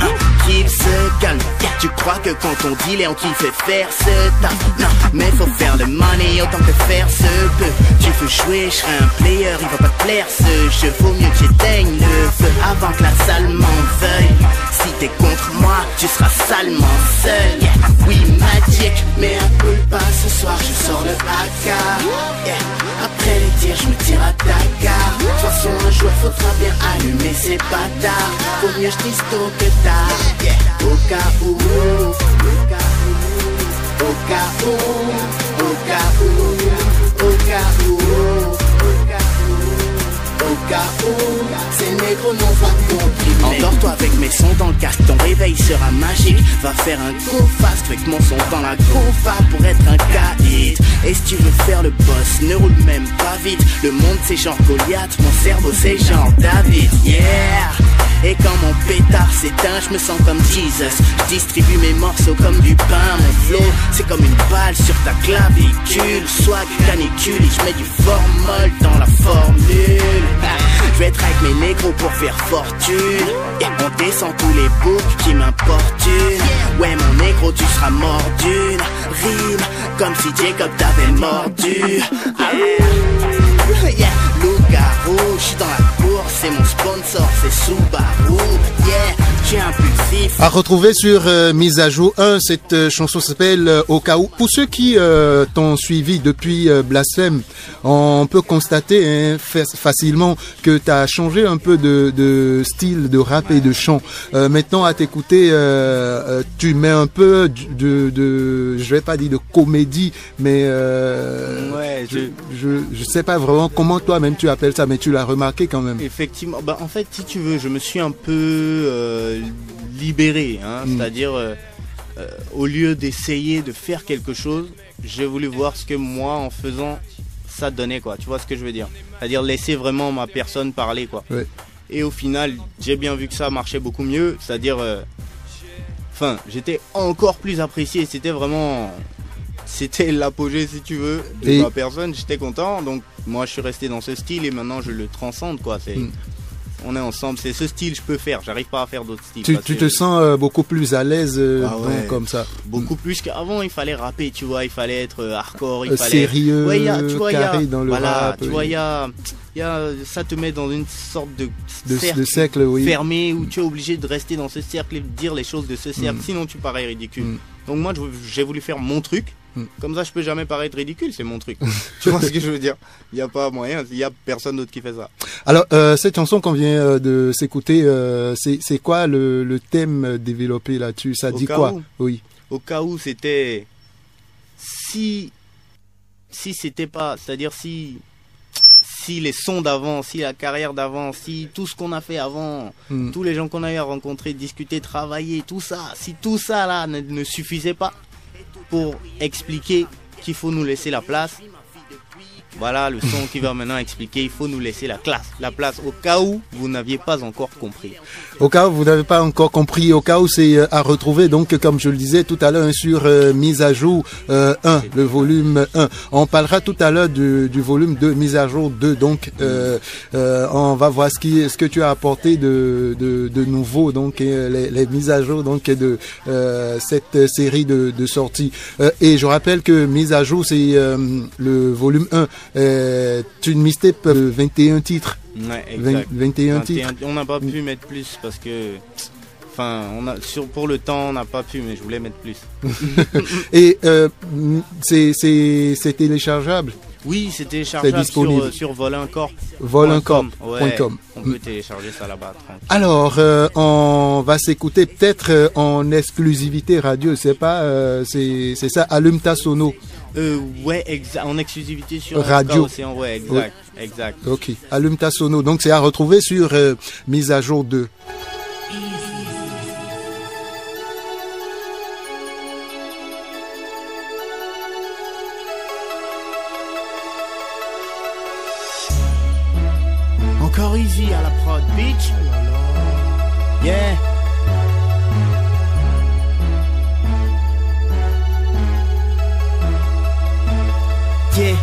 qu'il se calme. Tu crois que quand on dit Léon qui fait faire ce taf? Non, mais faut faire le money autant que faire se peut. Tu veux jouer, je serai un player, il va pas te plaire ce jeu. Vaut mieux que j'éteigne le feu avant que la salle m'en veuille. Si t'es contre moi, tu seras salement seul. Yeah. Oui, Magic, mais un peu pas ce soir, je sors le AK. Yeah. Après les tirs, je me tire à ta gare. De toute façon, un jour, faudra bien allumer ces bâtards. Faut mieux je dise tôt que tard. Yeah. Au cas où, au cas où, au cas où, au cas où, au cas où, au cas où, ces négros n'ont pas compris. Endors-toi avec mes sons dans le casque, ton réveil sera magique. Va faire un go fast avec mon son dans la gofa pour être un caïd. Et si tu veux faire le boss, ne roule même pas vite. Le monde c'est genre Goliath, mon cerveau c'est genre David. Yeah. Et quand mon pétard s'éteint, je me sens comme Jesus. Je distribue mes morceaux comme du pain. Mon flow, c'est comme une balle sur ta clavicule. Swag canicule et je mets du formol dans la formule. Je vais être avec mes négros pour faire fortune. Et on descend tous les boucs qui m'importunent. Ouais mon négro, tu seras mort d'une rime comme si Jacob t'avait mordu. Yeah, loup-garou, j'suis dans la course, c'est mon sponsor, c'est Subaru. Yeah, j'suis impulsif.
À retrouver sur Mise à jour 1, cette chanson s'appelle Au cas où. Pour ceux qui t'ont suivi depuis Blasphème, on peut constater facilement que tu as changé un peu de style de rap et de chant. Maintenant à t'écouter, tu mets un peu je vais pas dire de comédie, mais
ouais,
je sais pas vraiment comment toi-même tu appelles ça, mais tu l'as remarqué quand même.
Effectivement, bah en fait si tu veux, je me suis un peu libéré, hein, c'est-à-dire au lieu d'essayer de faire quelque chose, j'ai voulu voir ce que moi en faisant ça donnait, quoi. Tu vois ce que je veux dire? C'est-à-dire laisser vraiment ma personne parler, quoi.
Ouais.
Et au final, j'ai bien vu que ça marchait beaucoup mieux, c'est-à-dire j'étais encore plus apprécié, c'était l'apogée si tu veux de ma personne, j'étais content, donc moi je suis resté dans ce style et maintenant je le transcende, quoi. On est ensemble, c'est ce style je peux faire, j'arrive pas à faire d'autres styles.
Tu te sens beaucoup plus à l'aise
ouais,
comme ça.
Beaucoup plus qu'avant, il fallait rapper, tu vois, il fallait être hardcore, il fallait
sérieux, carré dans le
voilà,
rap.
Tu vois, ça te met dans une sorte de
cercle oui.
fermé où tu es obligé de rester dans ce cercle et de dire les choses de ce cercle, sinon tu parais ridicule. Donc moi j'ai voulu faire mon truc. Comme ça je peux jamais paraître ridicule, c'est mon truc. Tu vois ce que je veux dire? Il n'y a pas moyen, il n'y a personne d'autre qui fait ça.
Alors cette chanson qu'on vient de s'écouter, c'est quoi le thème développé là-dessus? Ça dit quoi? Oui.
Au cas où c'était si c'était pas, c'est-à-dire si les sons d'avant, si la carrière d'avant, si tout ce qu'on a fait avant, tous les gens qu'on a eu à rencontrer, discuter, travailler, tout ça, si tout ça là ne suffisait pas pour expliquer qu'il faut nous laisser la place. Voilà le son qui va maintenant expliquer, il faut nous laisser la place au cas où vous n'aviez pas encore compris.
Au cas où vous n'avez pas encore compris, au cas où c'est à retrouver, donc comme je le disais tout à l'heure sur Mise à jour 1, le volume 1. On parlera tout à l'heure du volume 2, Mise à jour 2, donc on va voir ce que tu as apporté de nouveau, donc les mises à jour donc de cette série de sorties. Et je rappelle que Mise à jour c'est le volume 1. Une mixtape 21 titres.
Ouais, exact.
21 titres.
On n'a pas pu mettre plus parce que pour le temps on n'a pas pu, mais je voulais mettre plus.
Et c'est téléchargeable?
Oui, c'est téléchargeable sur volincorp.com.
Volincorp.com.
On peut télécharger ça là-bas. Tranquille.
Alors, on va s'écouter peut-être en exclusivité radio, c'est pas, c'est ça, Allume ta sono.
Ouais, en exclusivité sur
radio.
Océan, ouais, exact, exact.
Ok, Allume ta sono. Donc c'est à retrouver sur Mise à jour 2.
Encore easy à la prod, bitch. Yeah. Yeah.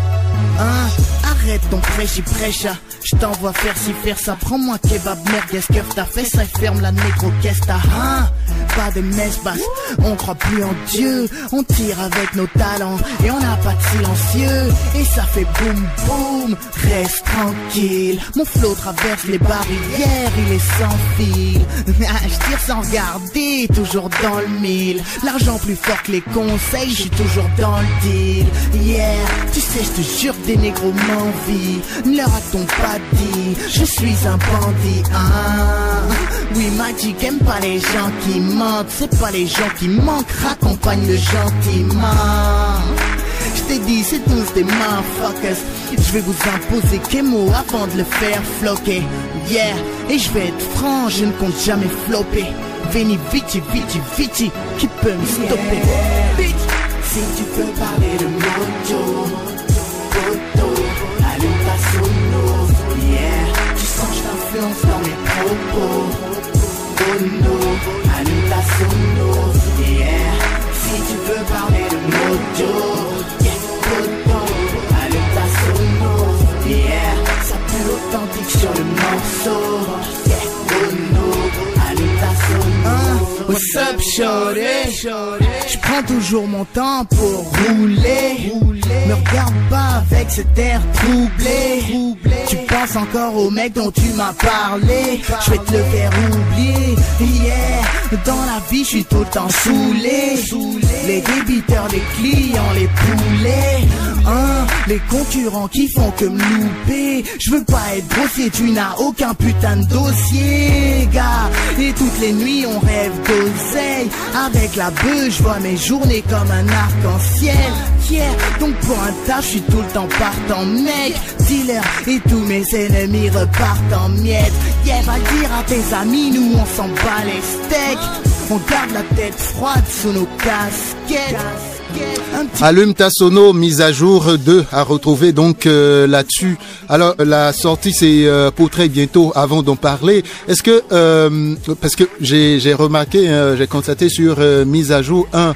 Arrête ton fraîche, je t'envoie faire ci, faire ça. Prends-moi kebab, merguez, keuf, ta fesse, ça ferme la négro, qu'est-ce t'as, hein? Pas de messe basse, on croit plus en Dieu. On tire avec nos talents et on n'a pas de silencieux. Et ça fait boum boum, reste tranquille. Mon flow traverse les barrières, il est sans fil. Je tire sans regarder, toujours dans le mille. L'argent plus fort que les conseils, je suis toujours dans le deal. Yeah, tu sais, je te jure, des négros m'envient. Ne leur a-t-on pas dit, je suis un bandit, hein? Oui, Magic aime pas les gens qui mentent. C'est pas les gens qui manquent, raccompagne-le gentiment. Je t'ai dit, c'est tous des motherfuckers. Je vais vous imposer Kemo avant de le faire floquer. Yeah, et je vais être franc, je ne compte jamais flopper. Veni vici, vici, vici, qui peut me stopper? Bitch, si tu peux parler de moto, photo, allume ta sono. Yeah, tu sens que je t'influence dans mes propos. Oh no, allume ta sono. Yeah, si tu veux parler de moto, yeah, photo, allume ta sono. Yeah, ça pue authentique sur le morceau. Yeah, oh no, allume ta sono. What's up, shorty? Je prends toujours mon temps pour rouler. Me regarde pas avec cet air troublé. Tu penses encore au mec dont tu m'as parlé. Je vais te le faire oublier. Yeah, dans la vie je suis tout le temps saoulé. Les débiteurs, les clients, les poulets, hein, les concurrents qui font que me louper. Je veux pas être grossier, tu n'as aucun putain de dossier, gars. Et toutes les nuits on rêve d'oseille. Avec la beuh, je vois mes journées comme un arc-en-ciel. Yeah, donc pour un taf, je suis tout le temps partant, mec. Dealer et tous mes ennemis repartent en miettes. Yeah, va le dire à tes amis, nous on s'en bat les steaks. On garde la tête froide sous nos casquettes.
Allume ta sono, mise à jour 2 à retrouver donc là-dessus. Alors la sortie c'est pour très bientôt. Avant d'en parler, est-ce que parce que j'ai remarqué, j'ai constaté sur mise à jour 1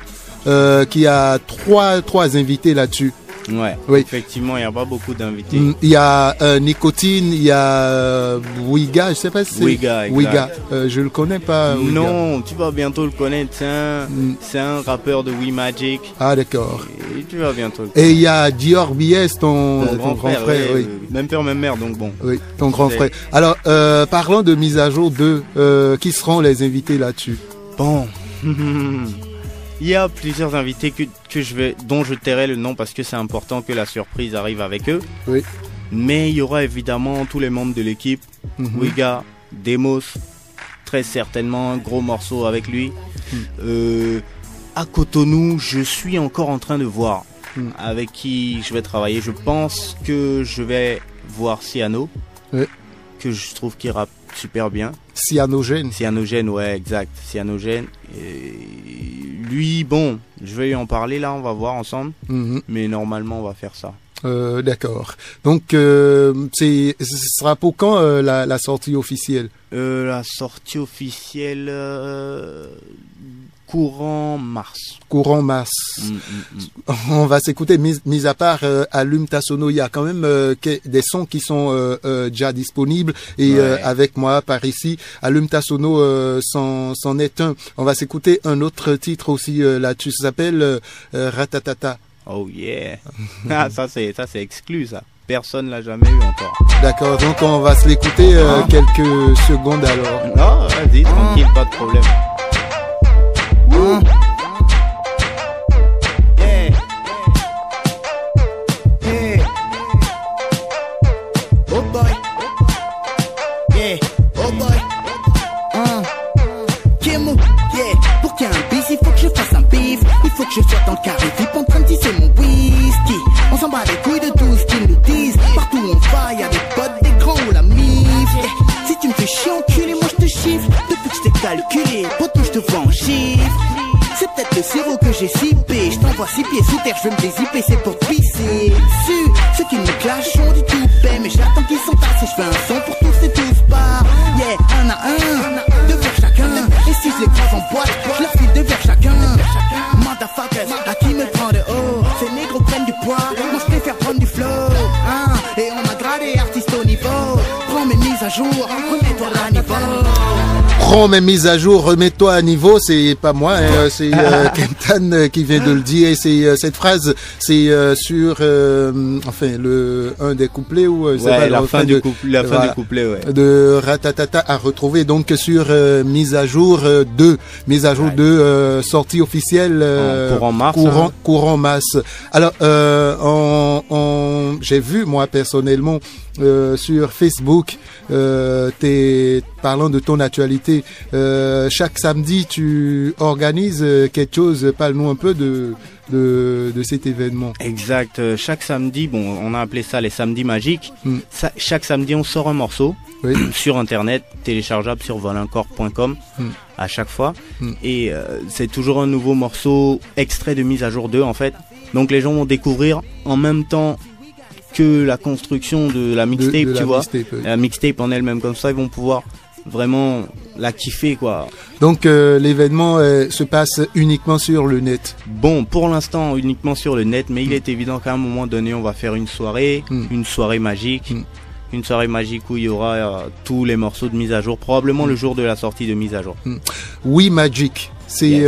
qu'il y a trois invités là-dessus.
Ouais, oui. Effectivement, il n'y a pas beaucoup d'invités.
Il y a Nicotine, il y a Wiga, je sais pas si c'est
Wiga,
je le connais pas. Wiga.
Non, tu vas bientôt le connaître, c'est un rappeur de We Magic.
Ah d'accord.
Et tu vas bientôt le
connaître. Et il y a Dior BS, ton grand frère.
Oui. Même père, même mère, donc bon.
Oui, ton grand frère. Alors, parlons de mise à jour 2, qui seront les invités là-dessus?
Bon... Il y a plusieurs invités dont je tairai le nom parce que c'est important que la surprise arrive avec eux.
Oui.
Mais il y aura évidemment tous les membres de l'équipe. Wiga, Demos, très certainement un gros morceau avec lui. À Cotonou, je suis encore en train de voir avec qui je vais travailler. Je pense que je vais voir Cyano, que je trouve qu'il rappe super bien.
Cyanogène,
ouais, exact. Cyanogène. Et lui, bon, je vais lui en parler là, on va voir ensemble. Mais normalement, on va faire ça.
D'accord. Donc, ce sera pour quand la sortie officielle?
La sortie officielle courant mars.
On va s'écouter, mis à part Allume ta sono, il y a quand même des sons qui sont déjà disponibles et avec moi par ici, Allume ta sono c'en est un. On va s'écouter un autre titre aussi là-dessus, ça s'appelle Ratatata.
Oh yeah. ça c'est exclu ça. Personne l'a jamais eu encore.
D'accord, donc on va se l'écouter quelques secondes alors.
Non, vas-y, tranquille, pas de problème.
Oh boy. Yeah. Oh boy. Kemo. Yeah. Pour qu'il y ait un bis, il faut que je fasse un bif. Il faut que je sois dans le carré VIP en train de tisser mon whisky. On s'en bat les couilles de tout ce qu'ils nous disent. Partout où on va, y'a des potes, des grands ou la mif. Yeah. Si tu me fais chier enculé, moi je te chiffre. Depuis que je t'ai calculé, poteau je te vends en chiffre. C'est peut-être le sirop que j'ai sippé. Je t'envoie 6 pieds sous terre, je veux me dézipper, c'est pour te pisser dessus. Ceux qui me clashent ont du tout paix, mais j'attends qu'ils s'entassent et je fais un son pour tous et tous par. Yeah, un à un, 2 vers chacun. Et si je les croise en boîte, je leur file 2 vers chacun. Motherfuckers, à qui me prend de haut? Ces négros prennent du poids, moi je préfère prendre du flow. Et on m'a gradé jour, remets-toi à niveau.
Prends mes mises à jour, remets-toi à niveau, c'est pas moi, hein, c'est Kentan qui vient de le dire. Et c'est cette phrase, c'est sur enfin un des couplets ou c'est pas
la fin du couplet, ouais.
De Ratatata à retrouver donc sur mise à jour 2, mise à jour 2 sortie officielle courant masse. Alors j'ai vu moi personnellement sur Facebook parlant de ton actualité, chaque samedi tu organises quelque chose. Parle-nous un peu de cet événement.
Exact, chaque samedi, bon, on a appelé ça les samedis magiques. Chaque samedi on sort un morceau sur internet, téléchargeable sur volincorp.com à chaque fois. Et c'est toujours un nouveau morceau extrait de mise à jour 2 en fait. Donc les gens vont découvrir en même temps que la construction de la mixtape, tu vois, la mixtape en elle-même, comme ça ils vont pouvoir vraiment la kiffer quoi.
Donc l'événement se passe uniquement sur le net.
Bon, pour l'instant uniquement sur le net, mais il est évident qu'à un moment donné on va faire une soirée magique, une soirée magique où il y aura tous les morceaux de mise à jour, probablement le jour de la sortie de mise à jour.
Oui Magic, c'est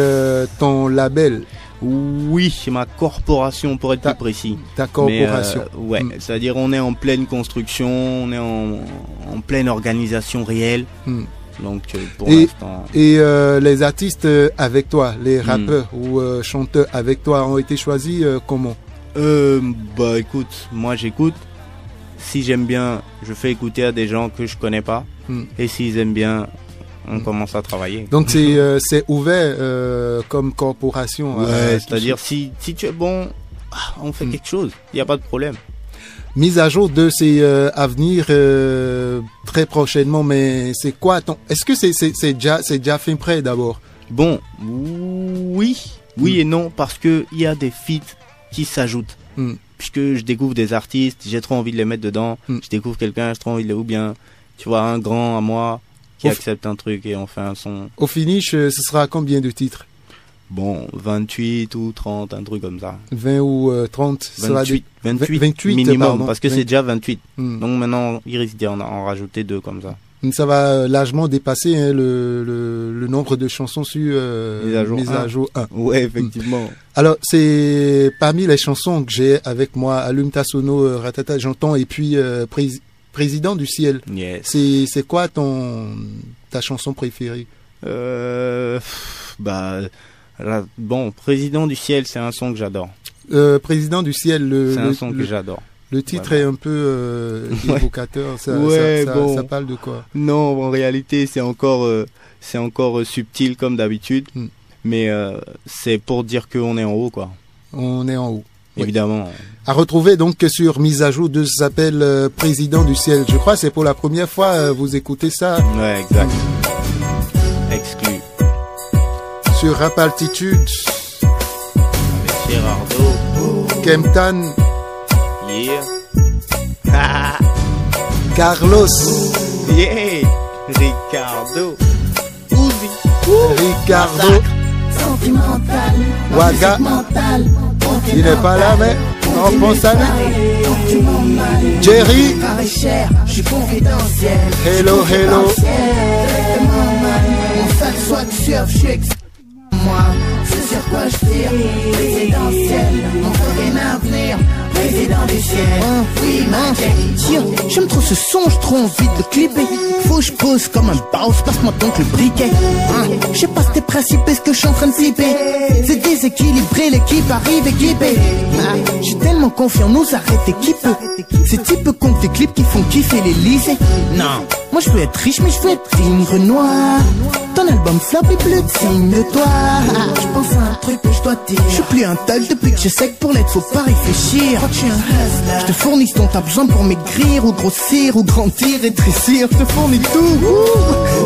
ton label.
Oui, c'est ma corporation pour être plus précis.
Ta corporation.
Mais, c'est-à-dire on est en pleine construction, on est en pleine organisation réelle. Donc pour l'instant.
Et les artistes avec toi, les rappeurs ou chanteurs avec toi ont été choisis comment?
Bah écoute, moi j'écoute. Si j'aime bien, je fais écouter à des gens que je connais pas. Et s'ils aiment bien, on commence à travailler.
Donc c'est ouvert comme corporation.
Ouais, c'est-à-dire si tu es bon, on fait quelque chose. Il n'y a pas de problème.
Mise à jour de ces à venir très prochainement, mais c'est quoi est-ce que c'est déjà fin prêt d'abord?
Bon, oui et non, parce que il y a des feats qui s'ajoutent. Puisque je découvre des artistes, j'ai trop envie de les mettre dedans. Je découvre quelqu'un, j'ai trop envie de ou bien tu vois un grand à moi qui accepte un truc et on fait un son.
Au finish, ce sera combien de titres?
Bon, 28 ou 30, un truc comme ça.
20 ou 30
28 minimum, pardon, parce que c'est déjà 28. Donc maintenant, il risque d'en rajouter 2 comme ça.
Ça va largement dépasser le nombre de chansons sur mise à jour 1.
Ouais, effectivement.
Alors, c'est parmi les chansons que j'ai avec moi, Allume ta sono, Ratata, j'entends, et puis Président du ciel.
Yes.
C'est quoi ta chanson préférée?
Bon, Président du ciel, c'est un son que j'adore.
Président du ciel,
c'est un son que j'adore.
Le titre est un peu évocateur. Ça parle de quoi?
Non, en réalité, c'est encore subtil comme d'habitude, mais c'est pour dire qu'on est en haut, quoi.
On est en haut.
Évidemment.
À retrouver donc sur mise à jour de ça s'appelle Président du ciel. Je crois que c'est pour la première fois vous écoutez ça.
Ouais, exact. Exclu.
Sur Rap Altitude.
Avec Gerardo.
Kemptan.
Yeah.
Carlos.
Yeah. Ricardo. Uzi.
Ricardo.
Sentimental.
Waga. Il n'est pas là, mais on pense à lui. Jerry.
Je suis confidentiel.
Hello.
Mon sac soit de surf, je suis moi. C'est sur quoi je tire. Présidentiel. Mon forain avenir. Président du ciel. Oui, tiens, j'aime trop ce son, j'ai trop envie de le clipper. Faut que je pose comme un boss, passe-moi donc le briquet. Je sais pas si t'es principé ce que je suis en train de flipper. C'est déséquilibré, l'équipe arrive équipée. J'ai tellement confiant, nous arrêter qui peut. Ces types comptent des clips qui font kiffer les lycées. Non, moi je veux être riche, mais je veux être digne Renoir. Ton album flop et plus de signe de toi. Je pense à un truc que je dois dire. Je suis plus un tel depuis que je sais que pour l'être faut pas réfléchir. Je te fournis ce dont t'as besoin pour maigrir ou grossir ou grandir, rétrécir. Je te fournis tout.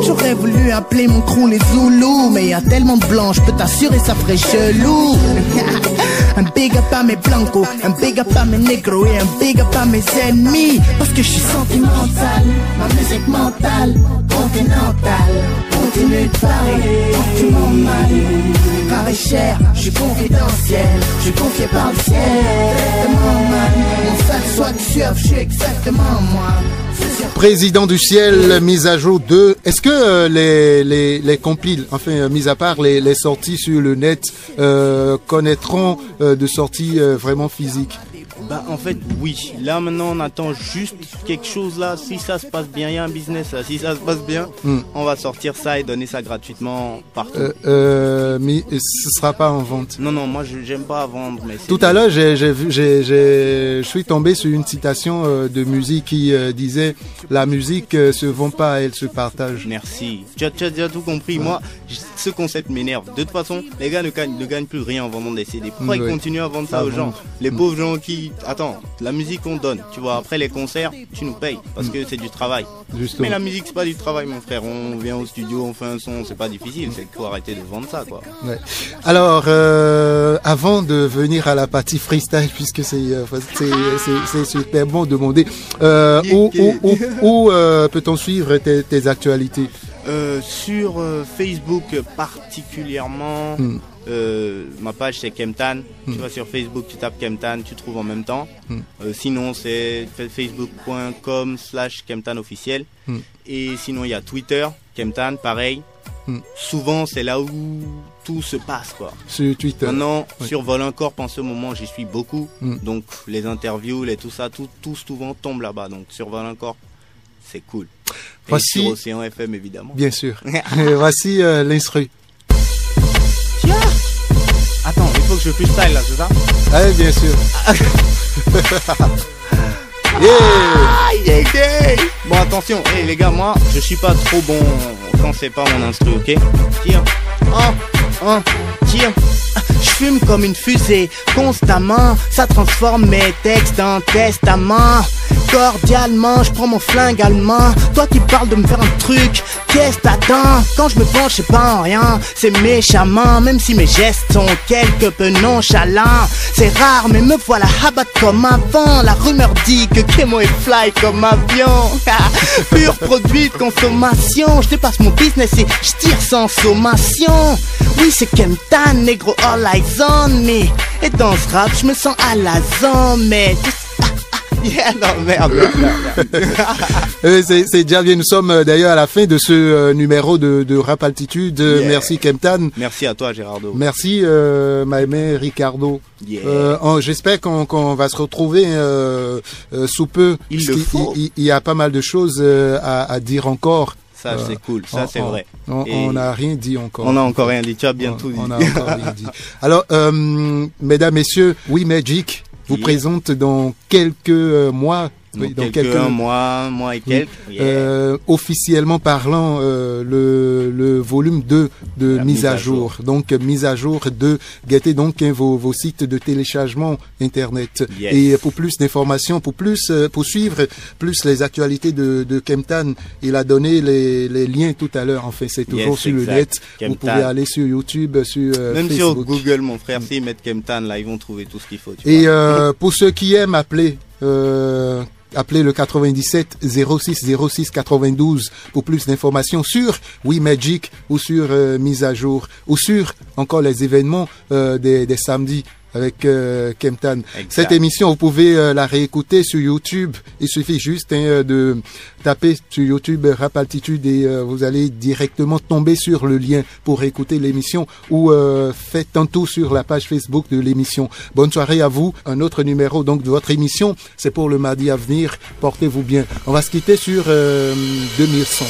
J'aurais voulu appeler mon crew les Zoulous, mais y a tellement de blancs, je peux t'assurer ça ferait chelou. Un big up à mes blancos, un big up à mes négros et un big up à mes ennemis. Parce que je suis sentimental, ma musique mentale, continentale.
continue de parler, tu m'emmènes. Carré cher, je suis confidentiel, je suis confié par le ciel. Exactement man, mon seul soit du surf, je suis exactement moi.
Président du ciel, mise à jour 2. Est-ce que les compiles, enfin mis à part les sorties sur le net, connaîtront de sorties vraiment physiques?
Bah en fait oui, là maintenant on attend juste quelque chose là, si ça se passe bien, il y a un business là, si ça se passe bien, on va sortir ça et donner ça gratuitement partout.
Mais ce sera pas en vente?
Non, moi j'aime pas vendre. Mais
tout à l'heure je suis tombé sur une citation de musique qui disait la musique se vend pas, elle se partage.
Merci, tu as déjà tout compris. Moi ce concept m'énerve, de toute façon les gars ne gagnent plus rien en vendant des CD. Pourquoi ils continuent à vendre ça aux gens? Les pauvres gens qui... Attends, la musique on donne, tu vois, après les concerts, tu nous payes, parce que c'est du travail. Justement. Mais la musique c'est pas du travail mon frère, on vient au studio, on fait un son, c'est pas difficile, c'est qu'il faut arrêter de vendre ça quoi.
Ouais. Alors, avant de venir à la partie freestyle, puisque c'est super bon de demander, où peut-on suivre tes actualités?
Sur Facebook particulièrement. Ma page c'est Kemtan. Tu vas sur Facebook, tu tapes Kemtan, tu trouves en même temps. Sinon c'est facebook.com/Kemtan officiel. Et sinon il y a Twitter, Kemtan, pareil. Souvent c'est là où tout se passe quoi.
Sur Twitter.
Maintenant sur Volant Corp en ce moment j'y suis beaucoup. Donc les interviews, tout ça, tout souvent tombe là-bas. Donc sur Volant Corp c'est cool. Et
voici
sur Océan FM évidemment.
Bien sûr. Voici l'instru.
Attends, il faut que je freestyle là, c'est ça?
Ah bien sûr.
Yeah. Bon attention, les gars, moi je suis pas trop bon quand c'est pas mon instru, ok? Tiens, tiens. Je fume comme une fusée, constamment. Ça transforme mes textes en testament. Cordialement, je prends mon flingue allemand. Toi qui parles de me faire un truc, qu'est-ce t'attends? Quand je me penche, c'est pas en rien, c'est méchamment. Même si mes gestes sont quelque peu nonchalants. C'est rare, mais me voilà abat comme avant. La rumeur dit que Kemo est fly comme avion. Pur produit de consommation. Je dépasse mon business et je tire sans sommation. Oui, c'est Kemtan, négro, all eyes on me. Et dans ce rap, je me sens à la zone, mais... Yeah, non, merde.
C'est déjà bien, nous sommes d'ailleurs à la fin de ce numéro de Rap Altitude. Yeah. Merci Kemtan.
Merci à toi Gérardo.
Merci Maïmé, Ricardo.
Yeah.
J'espère qu'on va se retrouver sous peu. Il y a pas mal de choses à dire encore.
Ça c'est cool, ça c'est vrai.
On n'a rien dit encore.
On n'a encore rien dit, tu as bien tout dit.
On n'a encore rien dit. Alors, mesdames, messieurs, We Magic vous présente dans quelques mois.
Dans quelques mois et quelques.
Officiellement parlant, le volume 2 de mise à jour. Donc mise à jour de guettez donc vos sites de téléchargement internet.
Yes.
Et pour plus d'informations, pour suivre plus les actualités de Kemtan, il a donné les liens tout à l'heure. Enfin, c'est toujours sur le net. Kemtan. Vous pouvez aller sur YouTube, sur
même
Facebook.
Sur Google, mon frère, s'ils mettent Kemtan, là, ils vont trouver tout ce qu'il faut.
Et pour ceux qui aiment appeler. Appelez le 97 06 06 92 pour plus d'informations sur We Magic ou sur mise à jour ou sur encore les événements des samedis avec Kemtan. Cette émission, vous pouvez la réécouter sur YouTube. Il suffit juste de taper sur YouTube Rap Altitude et vous allez directement tomber sur le lien pour écouter l'émission ou faites un tour sur la page Facebook de l'émission. Bonne soirée à vous. Un autre numéro donc de votre émission, c'est pour le mardi à venir. Portez-vous bien. On va se quitter sur 2100.